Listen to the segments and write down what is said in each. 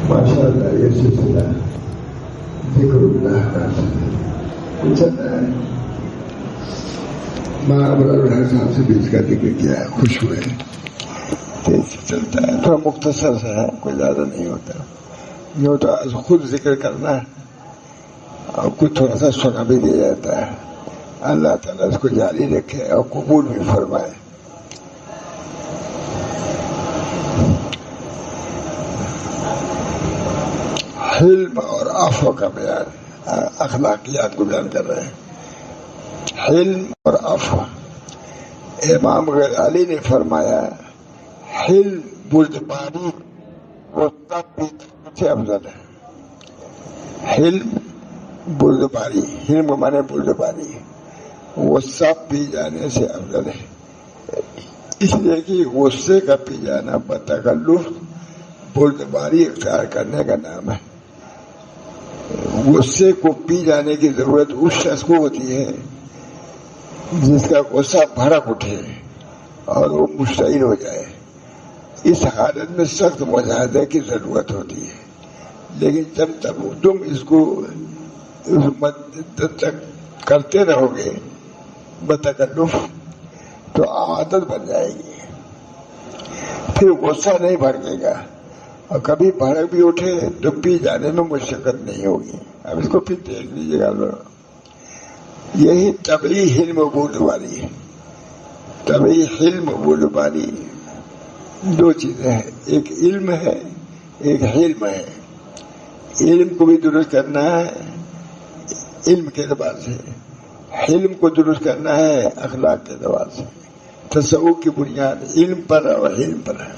ماشاء اللہ یہ سلسلہ ذکر اللہ کا چل رہا ہے. ماں برادر صاحب سے بھی اس کا ذکر کیا ہے, خوش ہوئے. تیز چلتا ہے, تھوڑا مختصر سا ہے, کوئی زیادہ نہیں ہوتا. یہ تو خود ذکر کرنا ہے اور کچھ تھوڑا سا سنا بھی دیا جاتا ہے. اللہ تعالیٰ اس کو جاری رکھے اور قبول بھی فرمائے. حلم اور عفو کا بیان, اخلاقیات کو بیان کر رہے ہیں. حلم اور عفو. امام غزالی نے فرمایا حلم بردباری وہ تب بھی سے افضل ہے. حلم بردباری, حلم مانے بردباری, وہ سب پی جانے سے افضل ہے. اس لیے کہ غصے کا پی جانا بتکلف بردباری اختیار کرنے کا نام ہے. غصے کو پی جانے کی ضرورت اس شخص کو ہوتی ہے جس کا غصہ بھڑک اٹھے اور وہ مشتعل ہو جائے. اس حالت میں سخت مجاہدے کی ضرورت ہوتی ہے. لیکن جب تک تم اس کو کرتے رہو گے بتکلف تو عادت بن جائے گی, پھر غصہ نہیں بھڑکے گا, اور کبھی بھڑک بھی اٹھے تو پی جانے میں مشقت نہیں ہوگی. اب اس کو پھر دیکھ لیجیے گا. یہی طبعی حلم و بردباری ہے. طبعی حلم و بردباری دو چیزیں ہیں, ایک علم ہے ایک حلم ہے. علم کو بھی درست کرنا ہے علم کے اعتبار سے, حلم کو درست کرنا ہے اخلاق کے اعتبار سے. تصوف کی بنیاد علم پر اور حلم پر ہے.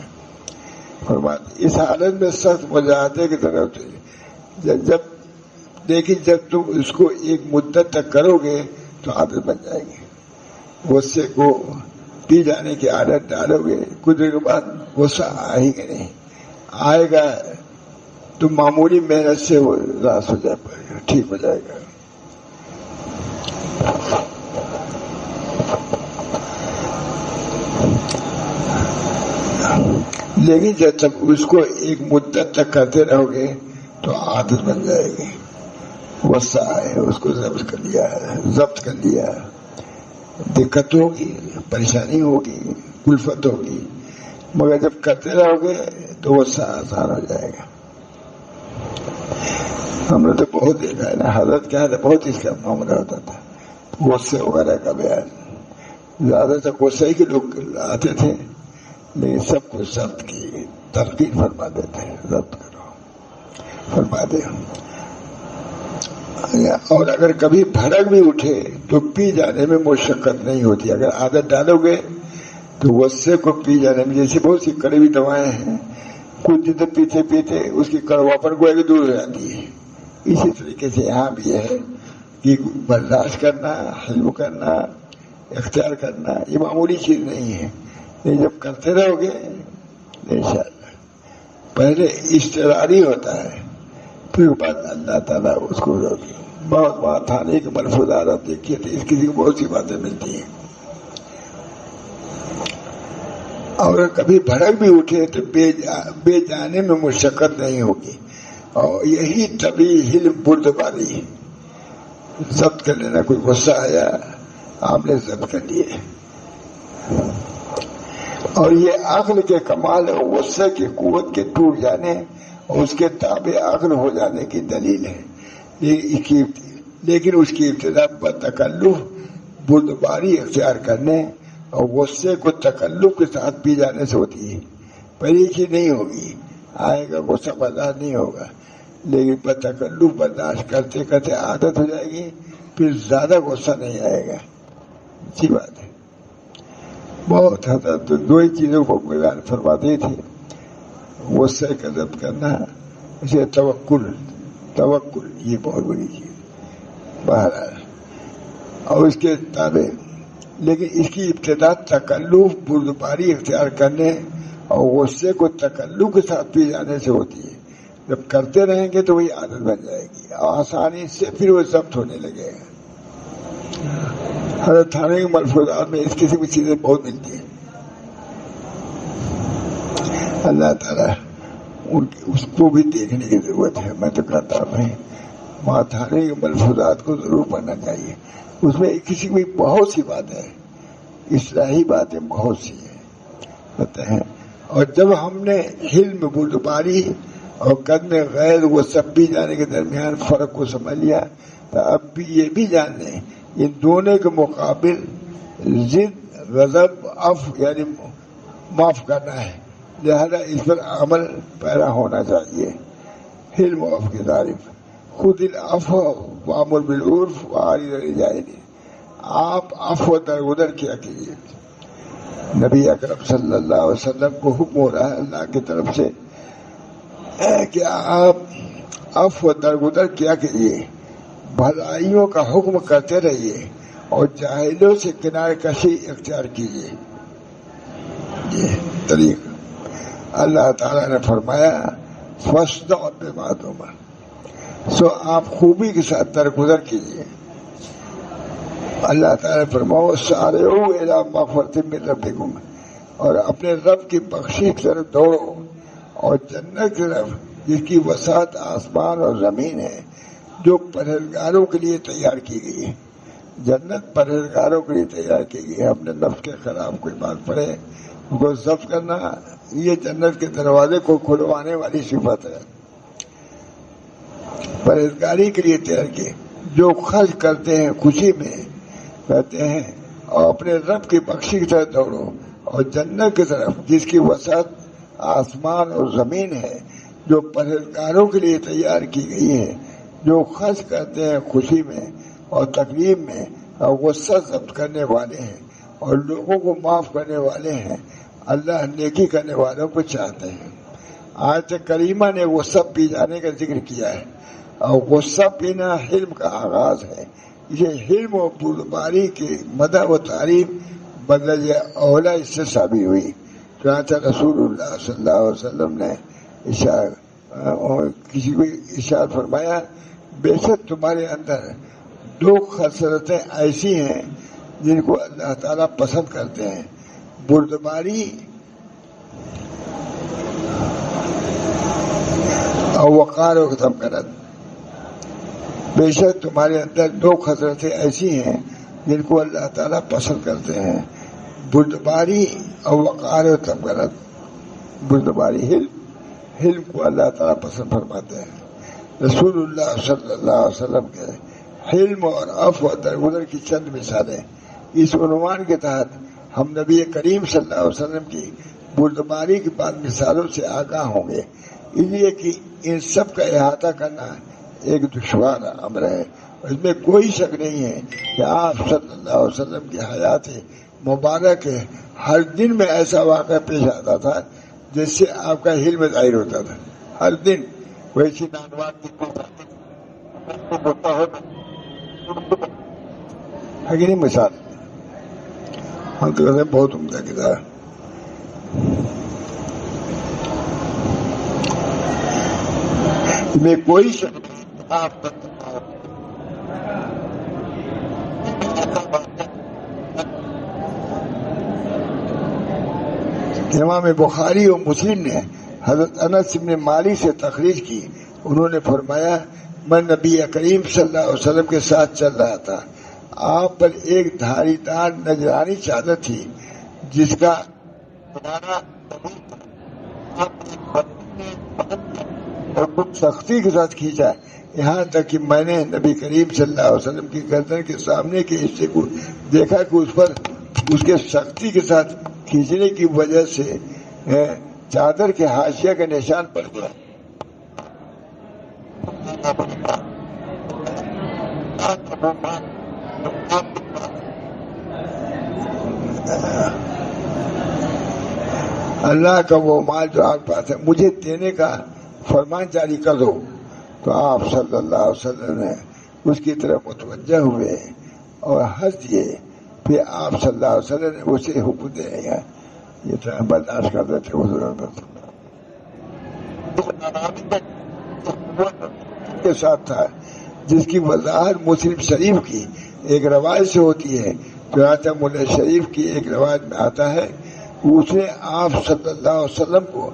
اس حالت میں سخت مجاہدے کی ضرورت ہے. جب تم اس کو ایک مدت تک کرو گے تو عادت بن جائے گی. غصے کو پی جانے کی عادت ڈالو گے, کچھ دیر کے بعد غصہ آئے گا نہیں. آئے گا تو معمولی محنت سے وہ راس ہو جائے گا, ٹھیک ہو جائے گا. لیکن جب تک اس کو ایک مدت تک کرتے رہو گے تو عادت بن جائے گی. غصہ آئے اس کو ضبط کر لیا, دقت ہوگی, پریشانی ہوگی, کلفت ہوگی, مگر جب کرتے رہو گے تو غصہ آسان ہو جائے گا. ہم نے تو بہت دیکھا ہے نا, حضرت کیا تھا, بہت اس کا معاملہ ہوتا تھا. غصے وغیرہ کا بیان زیادہ تر غصے کے لوگ آتے تھے, لیکن سب کو ضبط کی تلقین فرما دیتے ہیں, ضبط کرو فرما دے. اور اگر کبھی بھڑک بھی اٹھے تو پی جانے میں مشقت نہیں ہوتی. اگر عادت ڈالو گے تو غصے کو پی جانے میں, جیسے بہت سی کڑوی دوائیں ہیں, کچھ دن پیتے پیتے اس کی کڑواپن کو دور ہو جاتی ہے. اسی طریقے سے یہاں بھی ہے کہ برداشت کرنا, حلم کرنا, اختیار کرنا یہ معمولی چیز نہیں ہے. لیکن جب کرتے رہو گے انشاءاللہ, پہلے اضطراری ہوتا ہے, پھر بعد اللہ تعالیٰ اس کو بہت بات تھانے کے ملفوظات آپ دیکھیے تو اس کسی کو بہت سی باتیں ملتی ہیں. اور کبھی بھڑک بھی اٹھے تو بے جانے میں مشقت نہیں ہوگی. اور یہی طبعی حلم بردباری, ضبط کر لینا. کوئی غصہ آیا آپ نے ضبط کر لیے, اور یہ عقل کے کمال ہے. غصے کی قوت کے ٹوٹ جانے اور اس کے تابع عقل ہو جانے کی دلیل ہے. لیکن اس کی ابتدا بتکلف بردباری اختیار کرنے اور غصے کو تکلف کے ساتھ پی جانے سے ہوتی ہے. پہلی چیز نہیں ہوگی, آئے گا غصہ برداشت نہیں ہوگا, لیکن بتکلف برداشت کرتے کرتے عادت ہو جائے گی, پھر زیادہ غصہ نہیں آئے گا. اچھی بات ہے. بہت حضرت دو ہی چیزوں کو بیان فرماتے تھے, غصے کا ضبط کرنا, اسے توکل یہ بہت بڑی چیز بہرحال, اور اس کے تابع. لیکن اس کی ابتدا تکلف بردباری اختیار کرنے اور غصے کو تکلف کے ساتھ پی جانے سے ہوتی ہے. جب کرتے رہیں گے تو وہی عادت بن جائے گی, آسانی سے پھر وہ ضبط ہونے لگے گا. حضرت تھانے کے ملفوظات میں اس قسم کی چیزیں بہت ملتی ہیں. اللہ تعالیٰ اس کو بھی دیکھنے کی ضرورت ہے. میں تو کہتا ہوں ماتھانے کے ملفوظات کو ضرور پڑھنا چاہیے. اس میں کسی کی بہت سی باتیں ہیں، اصلاحی باتیں بہت سی ہیں ہوتے ہیں. اور جب ہم نے حلم بردباری اور قدم غیر و سبی جانے کے درمیان فرق کو سمجھ لیا تو اب بھی یہ بھی جان لیں ان دونوں کے مقابل ضد غضب عفو یعنی معاف کرنا ہے. لہذا اس پر عمل پیرا ہونا چاہیے. حلم و عفو کی تعریف: خود العفو وامر بالعرف وعارض عن الجاہلین. آپ عفو درگزر کیا کیجیے. نبی اکرم صلی اللہ علیہ وسلم کو حکم ہو رہا ہے اللہ کی طرف سے کہ آپ عفو درگزر کیا کیجیے، بھلائیوں کا حکم کرتے رہیے اور جاہلوں سے کنارہ کشی اختیار کیجیے. یہ طریقہ اللہ تعالیٰ نے فرمایا فاصدع بما تؤمر، سو آپ خوبی کے ساتھ درگزر کیجیے. اللہ تعالیٰ نے فرمایا سارعوا الی مغفرۃ من ربکم، اور اپنے رب کی بخشش کی طرف دوڑو اور جنت کی طرف جس کی وسعت آسمان اور زمین ہے، جو پرہیزگاروں کے لیے تیار کی گئی ہے. جنت پرہیزگاروں کے لیے تیار کی گئی ہے. اپنے نفس کے خلاف کوئی بات پڑے اس کو ضبط کرنا، یہ جنت کے دروازے کو کھلوانے والی صفت ہے. پرہیزگاری کے لیے تیار کی، جو خرچ کرتے ہیں خوشی میں کہتے ہیں، اور اپنے رب کی بخشش کی طرف دوڑو اور جنت کی طرف جس کی وسعت آسمان اور زمین ہے، جو پرہیزگاروں کے لیے تیار کی گئی ہے. جو خرچ کرتے ہیں خوشی میں اور تقریب میں اور غصہ ضبط کرنے والے ہیں اور لوگوں کو معاف کرنے والے ہیں. اللہ نیکی کرنے والوں کو چاہتے ہیں. آیت کریمہ نے غصہ پی جانے کا ذکر کیا ہے، اور غصہ پینا حلم کا آغاز ہے. یہ حلم و بردباری کی مدح و تعریف بدرجہ اولا اس سے ثابت ہوئی. چنانچہ رسول اللہ صلی اللہ علیہ وسلم نے کسی کو ارشاد فرمایا بے شک تمہارے اندر دو خصلتیں ایسی ہیں جن کو اللہ تعالیٰ پسند کرتے ہیں، بردباری اور وقار و ختم کرت. بے شک تمہارے اندر دو خصلتیں ایسی ہیں جن کو اللہ تعالیٰ پسند کرتے ہیں، بردباری اور وقار و ختم کرت. بردباری حلم کو اللہ تعالیٰ پسند فرماتے ہیں. رسول اللہ صلی اللہ علیہ وسلم کے حلم اور عفو و درگزر کی چند مثالیں. اس عنوان کے تحت ہم نبی کریم صلی اللہ علیہ وسلم کی بردباری کی بعض مثالوں سے آگاہ ہوں گے، اس لیے کہ ان سب کا احاطہ کرنا ایک دشوار امر ہے. اس میں کوئی شک نہیں ہے کہ آپ صلی اللہ علیہ وسلم کی حیات مبارک ہر دن میں ایسا واقعہ پیش آتا تھا جس سے آپ کا حلم ظاہر ہوتا تھا. ہر دن ویسی نانوان ہے کہ نہیں. مثال ہم تو کہتے ہیں بہت عمدہ کتاب. میں کوئی شک آپ امام بخاری اور مسلم نے حضرت انس بن مالک سے تخریج کی. انہوں نے فرمایا میں نبی کریم صلی اللہ علیہ وسلم کے ساتھ چل رہا تھا. آپ پر ایک دھاری دار نجرانی چادر تھی جس کا سختی کے ساتھ کھینچا، یہاں تک کہ میں نے نبی کریم صلی اللہ علیہ وسلم کی گردن کے سامنے کے حصے کو دیکھا کہ اس پر اس کے سختی کے ساتھ کھینچنے کی وجہ سے چادر کے حاشیہ کے نشان پڑ گیا. اللہ کا وہ مال جو آپ پاس ہے مجھے دینے کا فرمان جاری کر دو. تو آپ صلی اللہ علیہ وسلم نے اس کی طرف متوجہ ہوئے اور ہنس دیے. پھر آپ صلی اللہ علیہ وسلم نے اسے حکم دے گا یہ تو برداشت کرتے تھے کے ساتھ تھا، جس کی وضاحت مسلم شریف کی ایک روایت سے ہوتی ہے. چنانچہ مولوی شریف کی ایک روایت میں آتا ہے اس نے آپ صلی اللہ علیہ وسلم کو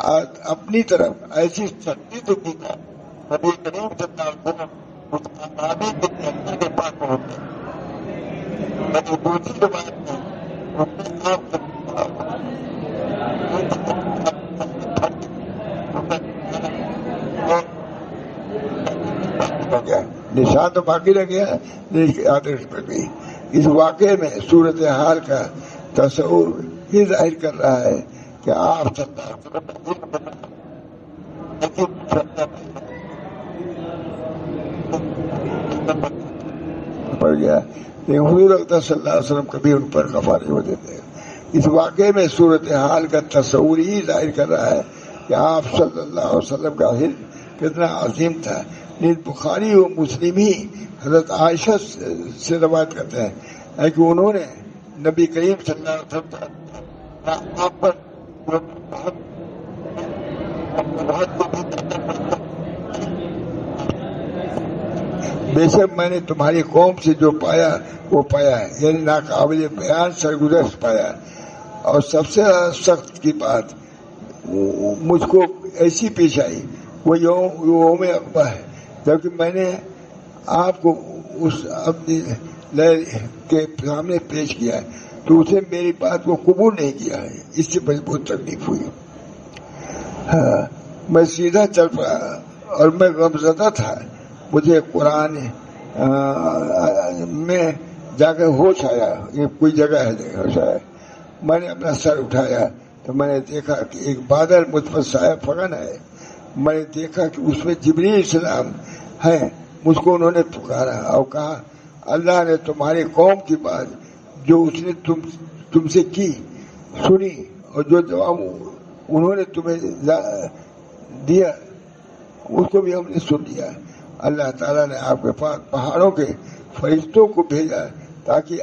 اپنی طرف ایسی شکتی تو کی تھا نبی کریم صلی اللہ علیہ وسلم اس کامیابی کے لیے اللہ کے پاس پہنچے. لیکن دوسری روایت میں نشان تو باقی رہ گیا لیکن آدرش پر بھی. اس واقعے میں صورتحال کا تصور یہ ظاہر کر رہا ہے کہ آپ پڑ گیا لیکن حضور اقدس صلی اللہ علیہ وسلم کبھی ان پر خفا نہیں ہوتے تھے. اس واقعے میں صورتحال کا تصور ہی ظاہر کر رہا ہے کہ آپ صلی اللہ علیہ وسلم کا حلم کتنا عظیم تھا. بخاری و مسلم ہی حضرت عائشہ سے روایت کرتے ہیں کہ انہوں نے نبی کریم صلی اللہ علیہ وسلم پر بے شک میں نے تمہاری قوم سے جو پایا وہ پایا ہے، یعنی ناقابل بیان سرگزشت پایا. اور سب سے سخت کی بات مجھ کو ایسی پیش آئی وہ یوم اقبا ہے، جبکہ میں نے آپ کو اس اپنی کے سامنے پیش کیا ہے تو اسے میری بات کو قبول نہیں کیا ہے. اس سے مجھے بہت تکلیف ہوئی. میں سیدھا چل پڑا اور میں غمزدہ تھا. مجھے قرآن میں جا کر ہوش آیا، یہ کوئی جگہ ہے ہوش آیا. میں نے اپنا سر اٹھایا تو میں نے دیکھا کہ ایک بادل مجھ پر سایہ فغن ہے. میں نے دیکھا کہ اس میں جبریل السلام ہے. مجھ کو انہوں نے پکارا اور کہا اللہ نے تمہاری قوم کی بات جو اس نے تم سے کی سنی اور جو جواب انہوں نے تمہیں دیا اس کو بھی ہم نے سن لیا. اللہ تعالیٰ نے آپ کے پاس پہاڑوں کے فرشتوں کو بھیجا تاکہ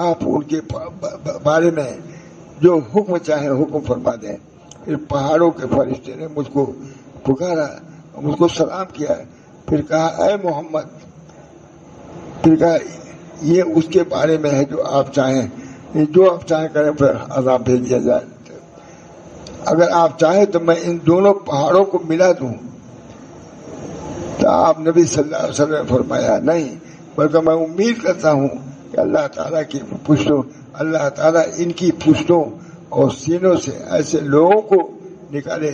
آپ ان کے بارے میں جو حکم چاہیں حکم فرما دیں. پھر پہاڑوں کے فرشتے نے مجھ کو پکارا، مجھ کو سلام کیا، پھر کہا اے محمد، پھر کہا یہ اس کے بارے میں ہے جو آپ چاہیں کریں پھر عذاب بھیج دیا جائے. اگر آپ چاہیں تو میں ان دونوں پہاڑوں کو ملا دوں. تو آپ نبی صلی اللہ علیہ وسلم نے فرمایا نہیں، بلکہ میں امید کرتا ہوں کہ اللہ تعالیٰ ان کی پشتوں اور سینوں سے ایسے لوگوں کو نکالے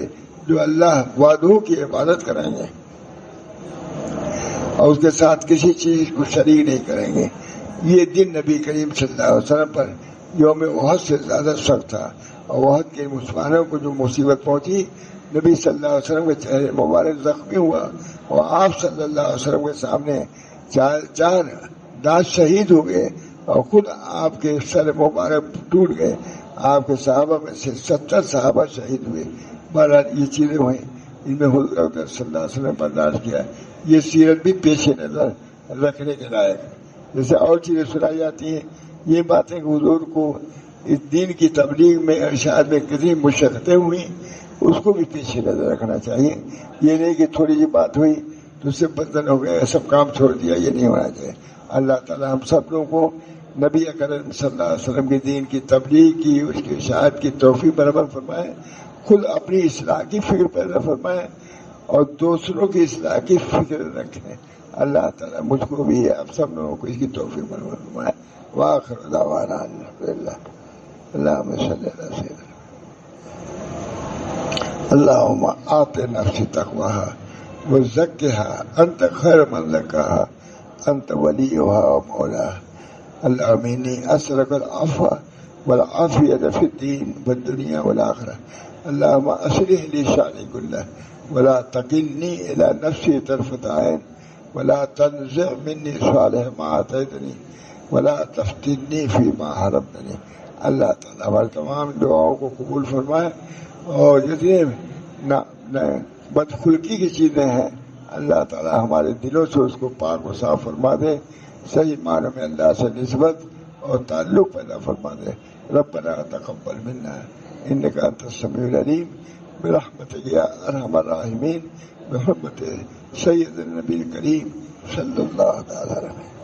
جو اللہ وعدوں کی عبادت کریں گے اور اس کے ساتھ کسی چیز کو شریک نہیں کریں گے. یہ دن نبی کریم صلی اللہ علیہ وسلم پر یوم احد سے زیادہ سخت تھا. اور احد کے مسلمانوں کو جو مصیبت پہنچی، نبی صلی اللہ علیہ وسلم کے چہرے مبارک زخمی ہوا اور آپ صلی اللہ علیہ وسلم کے سامنے چار دانت شہید ہو گئے اور خود آپ کے سر مبارک ٹوٹ گئے. آپ کے صحابہ میں سے 70 صحابہ شہید ہوئے. بہرحال یہ چیزیں ہوئیں، ان میں حضور صلی اللہ علیہ وسلم برداشت کیا. یہ سیرت بھی پیش نظر رکھنے کے لائق. جیسے اور چیزیں سنائی جاتی ہیں، یہ باتیں حضور کو اس دین کی تبلیغ میں ارشاد میں کتنی مشقتیں ہوئی اس کو بھی پیش نظر رکھنا چاہیے. یہ نہیں کہ تھوڑی سی بات ہوئی تو اس سے بدن ہو گیا سب کام چھوڑ دیا، یہ نہیں ہونا چاہیے. اللہ تعالیٰ ہم سب لوگوں کو نبی اکرم صلی اللہ علیہ وسلم کے دین کی تبلیغ کی، اس کی اشاعت کی توفیق برابر فرمائے. خود اپنی اصلاح کی فکر پیدا فرمائے اور دوسروں کی اصلاح کی فکر رکھیں. اللہ تعالیٰ مجھ کو بھی آپ سب لوگوں کو اس کی توفیق برابر فرمائے. وآخر دعوانا الحمدللہ. اللہم صلی علی سیدنا اللہم آت نفسی تقواہا وزکھا انت خیر من زکاہا انت ولیہا ومولاہا. اللہم انی اسألک العفو والعافیۃ فی الدین والدنیا والآخرہ. اللہم اصلح لی شأنی کلہ ولا تکلنی الی نفسی طرفۃ عین ولا تنزع منی صالح ما آتیتنی ولا تفتنی فیما حرمتنی. اللہ تعالیٰ ہمارے تمام دعاؤں کو قبول فرمائے اور جتنے بدخلقی کی چیزیں ہیں اللہ تعالیٰ ہمارے دلوں سے اس کو پاک و صاف فرما دے. صحیح معنوں میں اللہ سے نسبت اور تعلق پیدا فرما دے. ربنا تقبل منا انک انت السمیع العلیم برحمتک یا ارحم الراحمین بحرمت سید النبی الکریم صلی اللہ تعالی علیہ وسلم.